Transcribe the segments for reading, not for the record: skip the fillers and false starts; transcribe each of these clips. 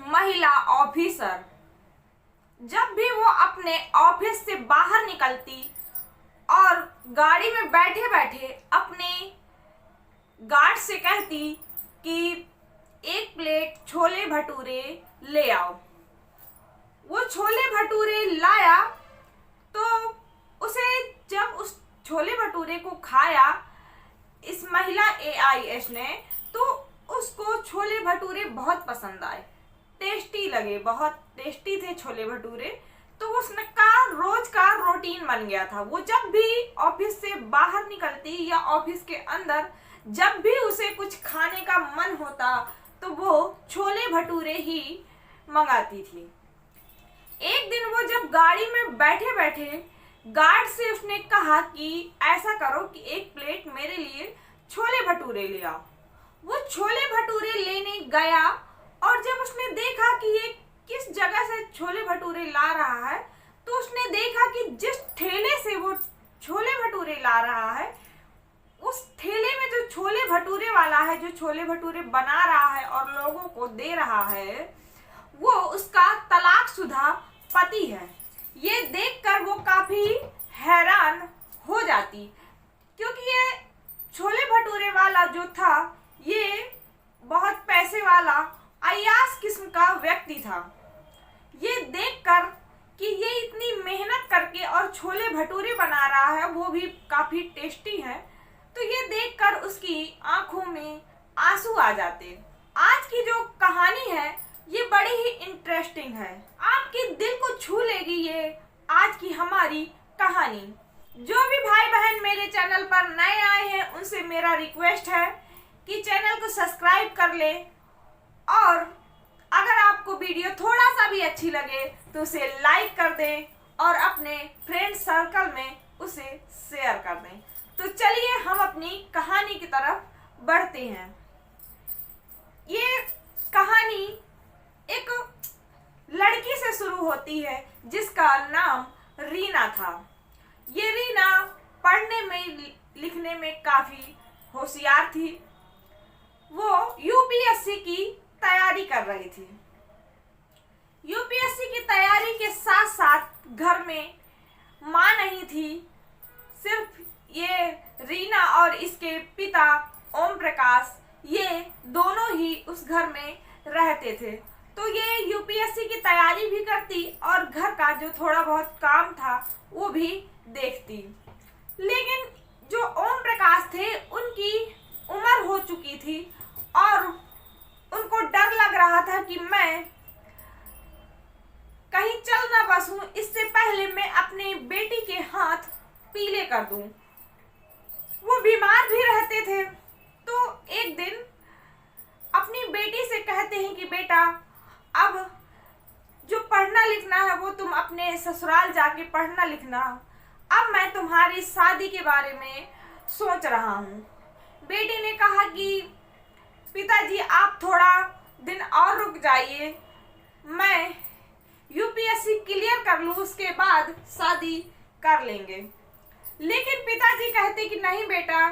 महिला ऑफिसर जब भी वो अपने ऑफिस से बाहर निकलती और गाड़ी में बैठे बैठे अपने गार्ड से कहती कि 1 प्लेट छोले भटूरे ले आओ। वो छोले भटूरे लाया तो उसे जब उस छोले भटूरे को खाया इस महिला AIS ने, तो उसको छोले भटूरे बहुत पसंद आए, टेस्टी लगे, बहुत टेस्टी थे छोले भटूरे। तो उसने का रोज का रूटीन बन गया था। वो जब भी ऑफिस से बाहर निकलती या ऑफिस के अंदर जब भी उसे कुछ खाने का मन होता तो वो छोले भटूरे ही मंगाती थी। एक दिन वो जब गाड़ी में बैठे बैठे गार्ड से उसने कहा कि ऐसा करो कि 1 प्लेट मेरे लिए छोले भटूरे ले आओ। वो छोले भटूरे लेने गया और जब उसने देखा कि ये किस जगह से छोले भटूरे ला रहा है, तो उसने देखा कि जिस ठेले से वो छोले भटूरे ला रहा है उस ठेले में जो छोले भटूरे वाला है, जो छोले भटूरे बना रहा है और लोगों को दे रहा है, वो उसका तलाकशुदा पति है। ये देखकर वो काफी हैरान हो जाती, क्योंकि ये छोले भटूरे वाला जो था ये बहुत पैसे वाला अय्याश किस्म का व्यक्ति था। ये देखकर कि ये इतनी मेहनत करके और छोले भटूरे बना रहा है, वो भी काफी टेस्टी है, तो ये देखकर उसकी आंखों में आंसू आ जाते। आज की जो कहानी है ये बड़ी ही इंटरेस्टिंग है, आपके दिल को छू लेगी ये आज की हमारी कहानी। जो भी भाई बहन मेरे चैनल पर नए आए हैं उनसे मेरा रिक्वेस्ट है कि चैनल को सब्सक्राइब कर ले, और अगर आपको वीडियो थोड़ा सा भी अच्छी लगे तो उसे लाइक कर दें और अपने फ्रेंड सर्कल में उसे शेयर कर दें। तो चलिए हम अपनी कहानी की तरफ बढ़ते हैं। ये कहानी एक लड़की से शुरू होती है जिसका नाम रीना था। ये रीना पढ़ने में लिखने में काफी होशियार थी। वो UPSC की तैयारी कर रही थी। UPSC की तैयारी के साथ साथ घर में माँ नहीं थी, सिर्फ ये रीना और इसके पिता ओम प्रकाश, ये दोनों ही उस घर में रहते थे। तो ये UPSC की तैयारी भी करती और घर का जो थोड़ा बहुत काम था वो भी देखती। लेकिन जो ओम प्रकाश थे उनकी उम्र हो चुकी थी और उनको डर लग रहा था कि मैं कहीं चल ना बसूं, इससे पहले मैं अपने बेटी के हाथ पीले कर दूं। वो बीमार भी रहते थे। तो एक दिन अपनी बेटी से कहते हैं कि बेटा, अब जो पढ़ना लिखना है वो तुम अपने ससुराल जाके पढ़ना लिखना, अब मैं तुम्हारी शादी के बारे में सोच रहा हूँ। बेटी ने कहा कि पिताजी आप थोड़ा दिन और रुक जाइए, मैं UPSC क्लियर कर लूँ, उसके बाद शादी कर लेंगे। लेकिन पिताजी कहते कि नहीं बेटा,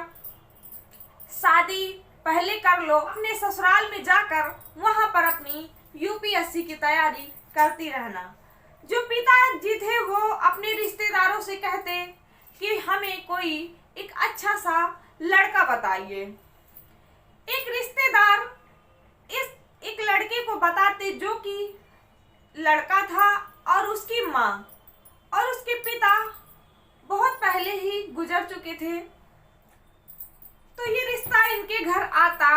शादी पहले कर लो, अपने ससुराल में जाकर वहाँ पर अपनी UPSC की तैयारी करती रहना। जो पिताजी थे वो अपने रिश्तेदारों से कहते कि हमें कोई एक अच्छा सा लड़का बताइए। एक रिश्तेदार एक लड़के को बताते जो कि लड़का था और उसकी माँ और उसके पिता बहुत पहले ही गुजर चुके थे। तो ये रिश्ता इनके घर आता,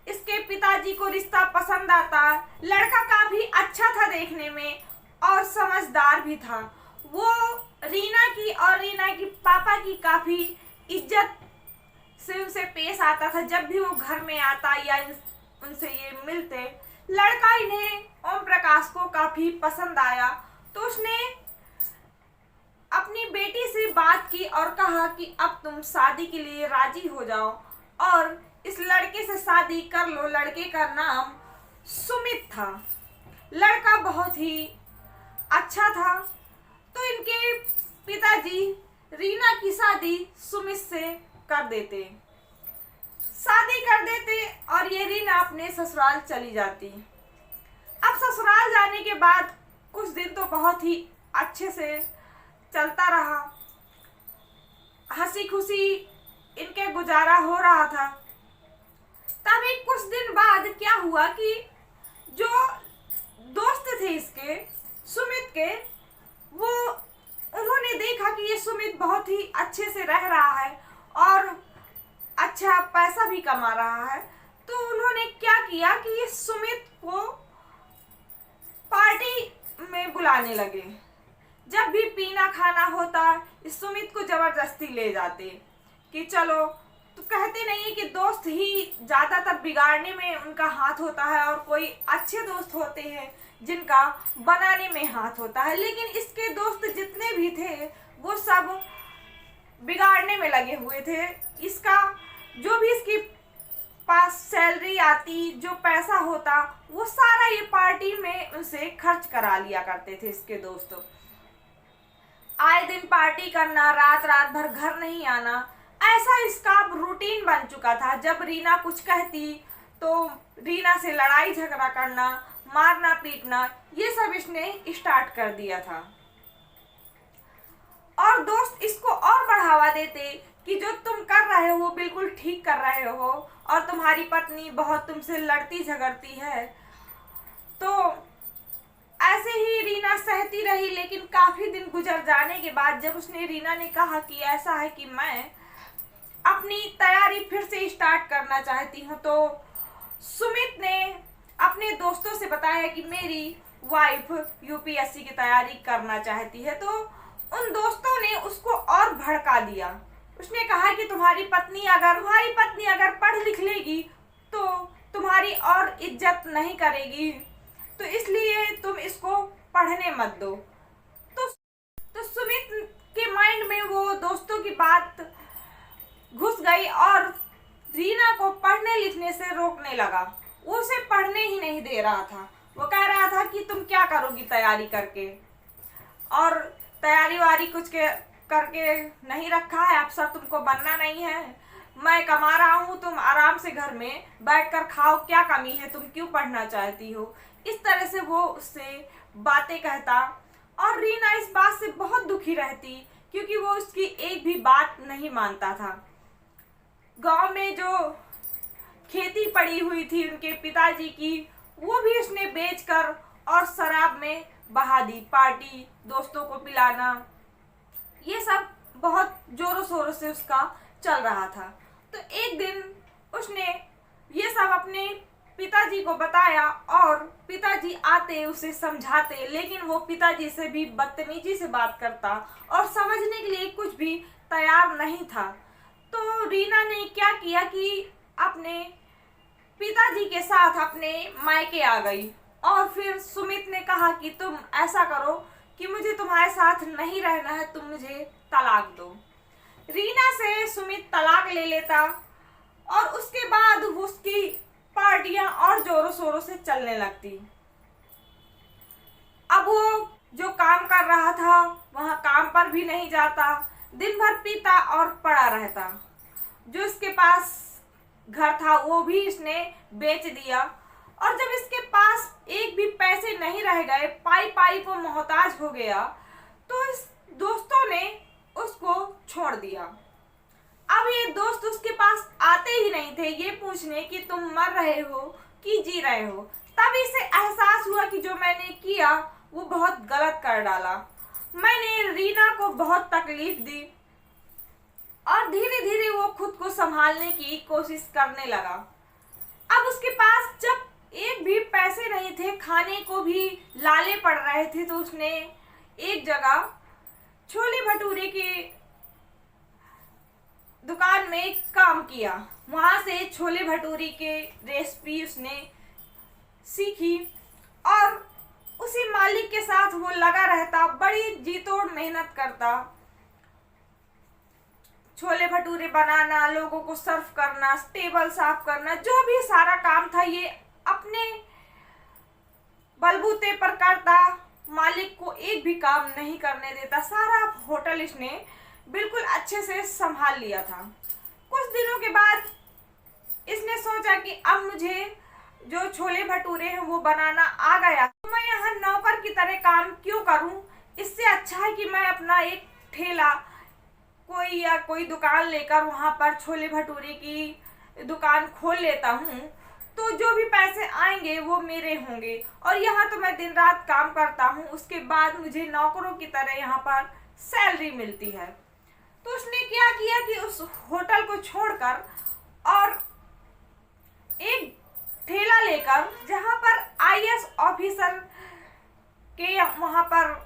इसके पिताजी को रिश्ता पसंद आता। लड़का काफी अच्छा था देखने में और समझदार भी था। वो रीना की और रीना की पापा की काफी इज्जत से उनसे पेश आता था। जब भी वो घर में आता या उनसे ये मिलते, लड़का इन्हें ओम प्रकाश को काफी पसंद आया। तो उसने अपनी बेटी से बात की और कहा कि अब तुम शादी के लिए राजी हो जाओ और इस लड़के से शादी कर लो। लड़के का नाम सुमित था। लड़का बहुत ही अच्छा था। तो इनके पिताजी रीना की शादी सुमित से कर देते, शादी कर देते और ये रीना अपने ससुराल चली जाती। अब ससुराल जाने के बाद कुछ दिन तो बहुत ही अच्छे से चलता रहा, हंसी खुशी इनके गुजारा हो रहा था। तभी कुछ दिन बाद क्या हुआ कि जो दोस्त थे इसके, सुमित के, वो उन्होंने देखा कि ये सुमित बहुत ही अच्छे से रह रहा है और अच्छा पैसा भी कमा रहा है। तो उन्होंने क्या किया कि ये सुमित को पार्टी में बुलाने लगे। जब भी पीना खाना होता इस सुमित को जबरदस्ती ले जाते कि चलो। तो कहते नहीं है कि दोस्त ही ज्यादातर बिगाड़ने में उनका हाथ होता है और कोई अच्छे दोस्त होते हैं जिनका बनाने में हाथ होता है। लेकिन इसके दोस्त जितने भी थे वो सब बिगाड़ने में लगे हुए थे। इसका जो भी इसकी पास सैलरी आती, जो पैसा होता, वो सारा ये पार्टी में उनसे खर्च करा लिया करते थे इसके दोस्तों। आए दिन पार्टी करना, रात रात भर घर नहीं आना, ऐसा इसका रूटीन बन चुका था। जब रीना कुछ कहती तो रीना से लड़ाई झगड़ा करना, मारना पीटना, ये सब इसने स्टार्ट कर दिया था। और दोस्त इसको और बढ़ावा देते कि जो तुम कर रहे हो वो बिल्कुल ठीक कर रहे हो और तुम्हारी पत्नी बहुत तुमसे लड़ती झगड़ती है। तो ऐसे ही रीना सहती रही। लेकिन काफी दिन गुजर जाने के बाद जब रीना ने कहा कि ऐसा है कि मैं अपनी तैयारी फिर से स्टार्ट करना चाहती हूँ, तो सुमित ने अपने दोस्तों से बताया कि मेरी वाइफ यूपीएससी की तैयारी करना चाहती है। तो उन दोस्तों ने उसको और भड़का दिया। उसने कहा कि तुम्हारी पत्नी अगर पढ़ लिख लेगी तो तुम्हारी और इज्जत नहीं करेगी, तो इसलिए तुम इसको पढ़ने मत दो। तो सुमित के माइंड में वो दोस्तों की बात घुस गई और रीना को पढ़ने लिखने से रोकने लगा। वो उसे पढ़ने ही नहीं दे रहा था। वो कह रहा था कि तुम क्या करोगी तैयारी करके, और तैयारी वारी कुछ के करके नहीं रखा है, अफसर तुमको बनना नहीं है। मैं कमा रहा हूँ, तुम आराम से घर में बैठकर खाओ, क्या कमी है, तुम क्यों पढ़ना चाहती हो। इस तरह से वो उससे बातें कहता और रीना इस बात से बहुत दुखी रहती क्योंकि वो उसकी एक भी बात नहीं मानता था। गांव में जो खेती पड़ी हुई थी उनके पिताजी की, वो भी उसने बेचकर और शराब में बहा दी। पार्टी, दोस्तों को पिलाना, ये सब बहुत जोरों शोरों से उसका चल रहा था। तो एक दिन उसने ये सब अपने पिताजी को बताया और पिताजी आते उसे समझाते, लेकिन वो पिताजी से भी बदतमीजी से बात करता और समझने के लिए कुछ भी तैयार नहीं था। तो रीना ने क्या किया कि अपने पिताजी के साथ अपने मायके आ गई और फिर सुमित ने कहा कि तुम ऐसा करो कि मुझे तुम्हारे साथ नहीं रहना है, तुम मुझे तलाक दो। रीना से सुमित तलाक ले लेता और उसके बाद उसकी पार्टियां और जोरों शोरों से चलने लगती। अब वो जो काम कर रहा था वहां काम पर भी नहीं जाता, दिन भर पीता और पड़ा रहता। जो इसके पास घर था वो भी इसने बेच दिया और जब इसके पास एक भी पैसे नहीं रह गए, पाई पाई को मोहताज हो गया, तो इस दोस्तों ने उसको छोड़ दिया। अब ये दोस्त उसके पास आते ही नहीं थे ये पूछने कि तुम मर रहे हो कि जी रहे हो। तब इसे एहसास हुआ कि जो मैंने किया वो बहुत गलत कर डाला। मैंने रीना को बहुत तकलीफ दी और धीरे धीरे वो खुद को संभालने की कोशिश करने लगा। अब उसके पास जब एक भी पैसे नहीं थे, खाने को भी लाले पड़ रहे थे, तो उसने एक जगह छोले भटूरे की दुकान में काम किया। वहां से छोले भटूरे के रेसिपी उसने सीखी और उसी मालिक के साथ वो लगा रहता, बड़ी जी तोड़ मेहनत करता। छोले भटूरे बनाना, लोगों को सर्व करना, टेबल साफ करना, जो भी सारा काम था ये अपने बलबूते पर करता। मालिक को एक भी काम नहीं करने देता। सारा होटल इसने बिल्कुल अच्छे से संभाल लिया था। कुछ दिनों के बाद इसने सोचा कि अब मुझे जो छोले भटूरे हैं वो बनाना आ गया, तो मैं यहाँ नौकर की तरह काम क्यों करूं। इससे अच्छा है कि मैं अपना एक ठेला कोई दुकान लेकर वहां पर छोले भटूरे की दुकान खोल लेता हूँ। तो जो भी पैसे आएंगे वो मेरे होंगे, और यहाँ तो मैं दिन रात काम करता हूँ, उसके बाद मुझे नौकरों की तरह यहाँ पर सैलरी मिलती है। तो उसने क्या किया कि उस होटल को छोड़कर और एक ठेला लेकर, जहां पर आईएएस ऑफिसर के वहां पर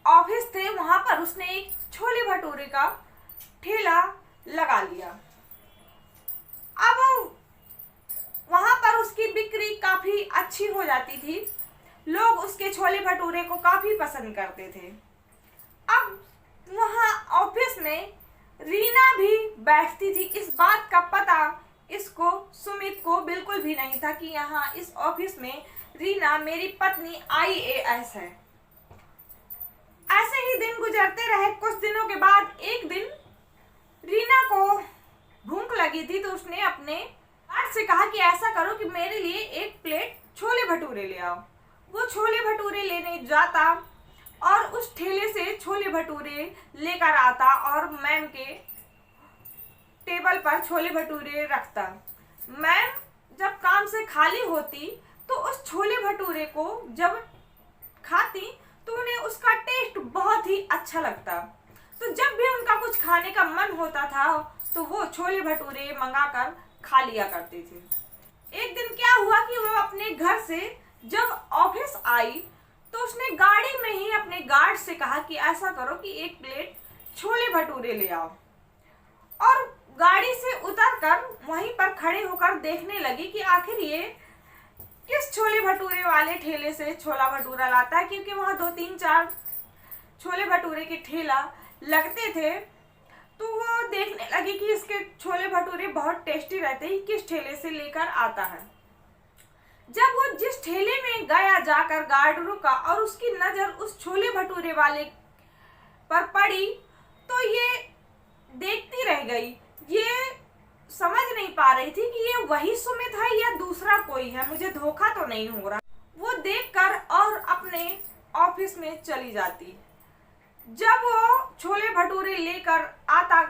ऑफिस थे, वहां पर उसने एक छोले भटूरे का ठेला लगा लिया। अब वहां पर उसकी बिक्री काफी अच्छी हो जाती थी, लोग उसके छोले भटूरे को काफी पसंद करते थे। अब वहां ऑफिस में रीना भी बैठती थी। इस बात का पता इसको सुमित को बिल्कुल भी नहीं था कि यहाँ इस ऑफिस में रीना मेरी पत्नी आईएएस है। ऐसे ही दिन गुजरते रहे। कुछ दिनों के बाद एक दिन रीना को भूख लगी थी, तो उसने अपने गार्ड से कहा कि ऐसा करो कि मेरे लिए एक प्लेट छोले भटूरे ले आओ। वो छोले भटूरे लेने जाता और उस ठेले से छोले भटूरे लेकर आता और मैम के टेबल पर छोले भटूरे रखता। मैम जब काम से खाली होती तो उस छोले भटूरे को जब खाती तो उन्हें उसका टेस्ट बहुत ही अच्छा लगता। तो जब भी उनका कुछ खाने का मन होता था तो वो छोले भटूरे मंगाकर खा लिया करते थे। एक दिन क्या हुआ कि वो अपने घर से जब ऑफिस आई तो उसने गाड़ी में ही अपने गार्ड से कहा कि ऐसा करो कि एक प्लेट छोले भटूरे ले आओ, और गाड़ी से उतरकर वहीं पर खड़े होकर देखने लगी कि आखिर ये किस छोले भटूरे वाले ठेले से छोला भटूरा लाता है, क्योंकि वहां 2-3-4 छोले भटूरे के ठेला लगते थे। तो वो देखने लगी कि इसके छोले भटूरे बहुत टेस्टी रहते हैं, किस ठेले से लेकर आता है। जब वो जिस ठेले में गया जाकर गार्ड रुका और उसकी नजर उस छोले भटूरे वाले पर पड़ी तो ये देखती रह गई। ये समझ नहीं पा रही थी कि ये वही सुमित है या दूसरा कोई है, मुझे धोखा तो नहीं हो रहा। वो देखकर और अपने ऑफिस में चली जाती। जब वो छोले भटूरे लेकर आता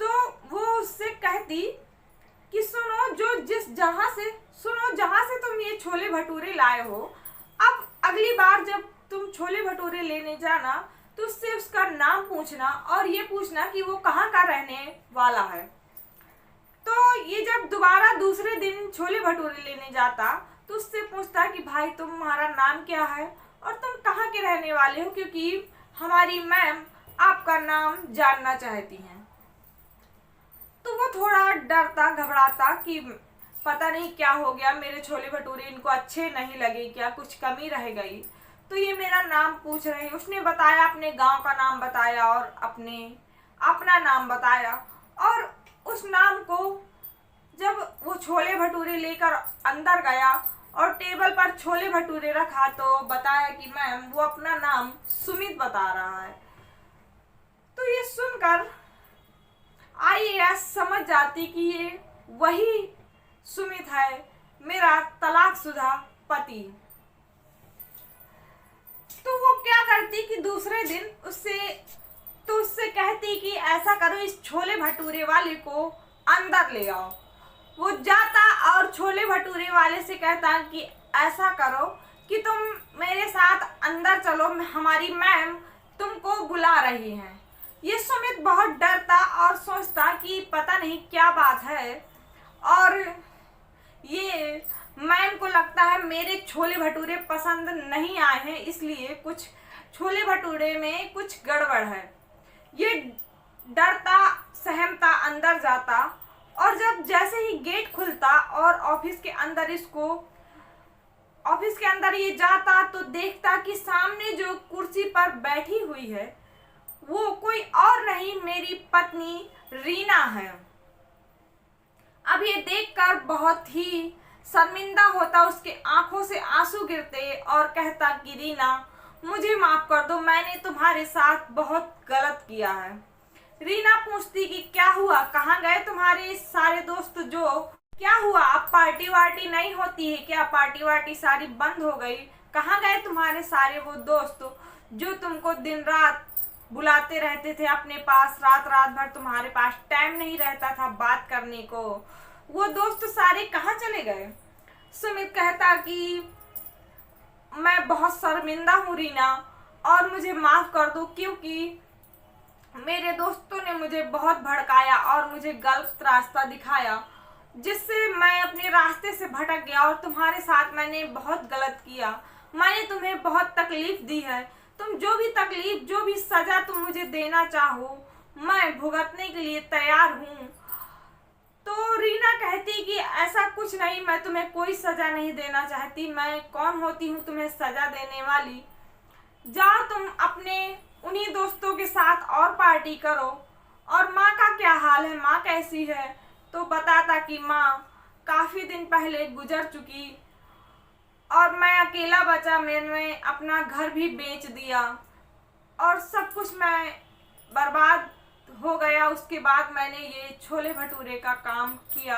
तो वो उससे कहती कि सुनो जहां से तुम ये छोले भटूरे लाए हो, अब अगली बार जब तुम छोले भटूरे लेने जाना तो उससे उसका नाम पूछना और ये पूछना कि वो कहाँ का रहने वाला है। तो ये जब दोबारा दूसरे दिन छोले भटूरे लेने जाता तो उससे पूछता कि भाई तुम्हारा नाम क्या है और तुम कहाँ के रहने वाले हो, क्योंकि हमारी मैम आपका नाम जानना चाहती हैं। तो वो थोड़ा डरता घबराता कि पता नहीं क्या हो गया, मेरे छोले भटूरे इनको अच्छे नहीं लगे क्या, कुछ कमी रह गई, तो ये मेरा नाम पूछ रहे हैं। उसने बताया, अपने गांव का नाम बताया और अपना नाम बताया, और उस नाम को जब वो छोले भटूरे लेकर अंदर गया और टेबल पर छोले भटूरे रखा तो बताया कि मैम वो अपना नाम सुमित बता रहा है। तो ये सुनकर आईएएस समझ जाती कि ये वही सुमित है, मेरा तलाकशुदा पति। तो वो क्या करती कि दूसरे दिन उससे कहती कि ऐसा करो, इस छोले भटूरे वाले को अंदर ले आओ। वो जाता और छोले भटूरे वाले से कहता कि ऐसा करो कि तुम मेरे साथ अंदर चलो, हमारी मैम तुमको बुला रही हैं। ये सुमित बहुत डरता और सोचता कि पता नहीं क्या बात है, और ये मैम को लगता है मेरे छोले भटूरे पसंद नहीं आए हैं, इसलिए कुछ छोले भटूरे में कुछ गड़बड़ है। ये डरता सहमता अंदर जाता, और जब जैसे ही गेट खुलता और ऑफिस के अंदर ये जाता तो देखता कि सामने जो कुर्सी पर बैठी हुई है वो कोई और नहीं, मेरी पत्नी रीना है। अब ये देखकर बहुत ही शर्मिंदा होता, उसके आंखों से आंसू गिरते और कहता कि रीना मुझे माफ कर दो, मैंने तुम्हारे साथ बहुत गलत किया है। रीना पूछती कि क्या हुआ, कहाँ गए तुम्हारे सारे दोस्त जो क्या हुआ, अब पार्टी वार्टी नहीं होती है क्या? पार्टी वार्टी सारी बंद हो गई? कहाँ गए तुम्हारे सारे वो दोस्त जो तुमको दिन रात बुलाते रहते थे अपने पास? रात रात भर तुम्हारे पास टाइम नहीं रहता था बात करने को। वो दोस्त सारे कहाँ चले गए? सुमित कहता कि मैं बहुत शर्मिंदा हूँ रीना, और मुझे माफ कर दो, क्योंकि मेरे दोस्तों ने मुझे बहुत भड़काया और मुझे गलत रास्ता दिखाया, जिससे मैं अपने रास्ते से भटक गया और तुम्हारे साथ मैंने बहुत गलत किया। मैंने तुम्हें बहुत तकलीफ दी है। तुम जो भी तकलीफ, जो भी सजा तुम मुझे देना चाहो, मैं भुगतने के लिए तैयार हूँ। तो रीना कहती कि ऐसा कुछ नहीं, मैं तुम्हें कोई सजा नहीं देना चाहती। मैं कौन होती हूँ तुम्हें सजा देने वाली? जाओ तुम अपने उन्हीं दोस्तों के साथ और पार्टी करो। और माँ का क्या हाल है, माँ कैसी है? तो बताता कि माँ काफ़ी दिन पहले गुजर चुकी और मैं अकेला बचा। मैंने अपना घर भी बेच दिया और सब कुछ मैं बर्बाद हो गया। उसके बाद मैंने ये छोले भटूरे का काम किया।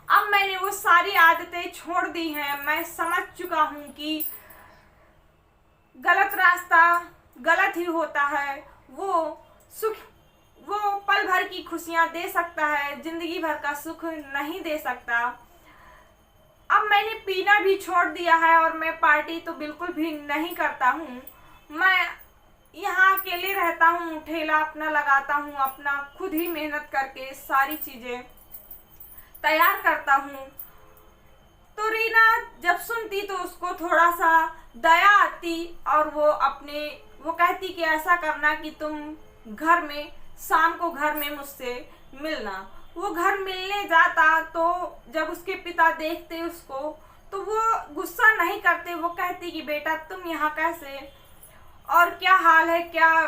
अब मैंने वो सारी आदतें छोड़ दी हैं। मैं समझ चुका हूँ कि गलत रास्ता गलत ही होता है। वो पल भर की खुशियाँ दे सकता है, जिंदगी भर का सुख नहीं दे सकता। अब मैंने पीना भी छोड़ दिया है और मैं पार्टी तो बिल्कुल भी नहीं करता हूँ। मैं यहाँ अकेले रहता हूँ, ठेला अपना लगाता हूँ, अपना खुद ही मेहनत करके सारी चीज़ें तैयार करता हूँ। तो रीना जब सुनती तो उसको थोड़ा सा दया आती और वो कहती कि ऐसा करना कि तुम घर में शाम को घर में मुझसे मिलना। वो घर मिलने जाता तो जब उसके पिता देखते उसको तो वो गुस्सा नहीं करते। वो कहती कि बेटा तुम यहाँ कैसे, और क्या हाल है, क्या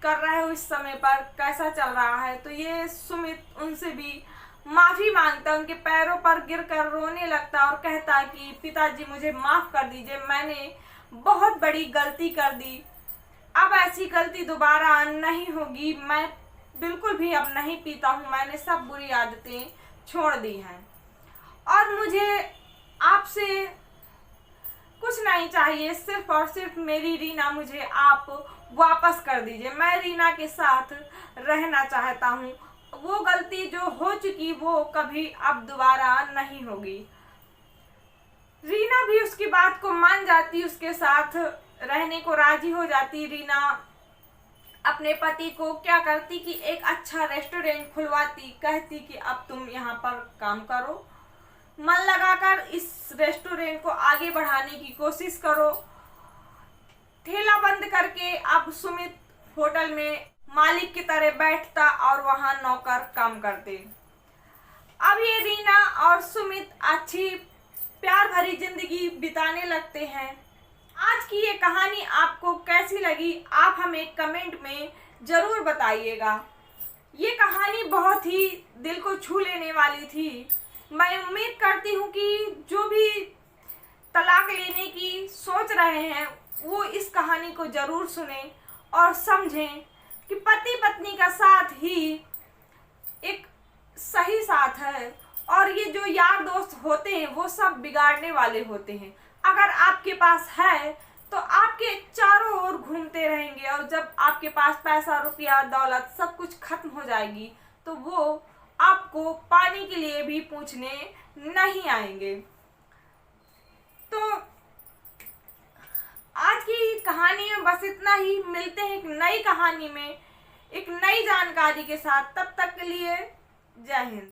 कर रहे हो इस समय पर, कैसा चल रहा है? तो ये सुमित उनसे भी माफ़ी मांगता, उनके पैरों पर गिरकर रोने लगता और कहता कि पिताजी मुझे माफ़ कर दीजिए, मैंने बहुत बड़ी गलती कर दी। अब ऐसी गलती दोबारा नहीं होगी। मैं बिल्कुल भी अब नहीं पीता हूँ। मैंने सब बुरी आदतें छोड़ दी हैं और मुझे आपसे कुछ नहीं चाहिए। सिर्फ और सिर्फ मेरी रीना मुझे आप वापस कर दीजिए। मैं रीना के साथ रहना चाहता हूँ। वो गलती जो हो चुकी वो कभी अब दोबारा नहीं होगी। रीना भी उसकी बात को मान जाती, उसके साथ रहने को राजी हो जाती। रीना अपने पति को क्या करती कि एक अच्छा रेस्टोरेंट खुलवाती, कहती कि अब तुम यहाँ पर काम करो, मन लगाकर इस रेस्टोरेंट को आगे बढ़ाने की कोशिश करो। ठेला बंद करके अब सुमित होटल में मालिक की तरह बैठता और वहाँ नौकर काम करते। अब ये रीना और सुमित अच्छी प्यार भरी जिंदगी बिताने लगते हैं। आज की ये कहानी आपको कैसी लगी आप हमें कमेंट में ज़रूर बताइएगा। ये कहानी बहुत ही दिल को छू लेने वाली थी। मैं उम्मीद करती हूँ कि जो भी तलाक लेने की सोच रहे हैं वो इस कहानी को ज़रूर सुने और समझें कि पति पत्नी का साथ ही एक सही साथ है और ये जो यार दोस्त होते हैं वो सब बिगाड़ने वाले होते हैं। अगर आपके पास है तो आपके चारों ओर घूमते रहेंगे और जब आपके पास पैसा रुपया दौलत सब कुछ खत्म हो जाएगी तो वो आपको पानी के लिए भी पूछने नहीं आएंगे। तो आज की कहानी में बस इतना ही। मिलते हैं एक नई कहानी में एक नई जानकारी के साथ। तब तक के लिए जय हिंद।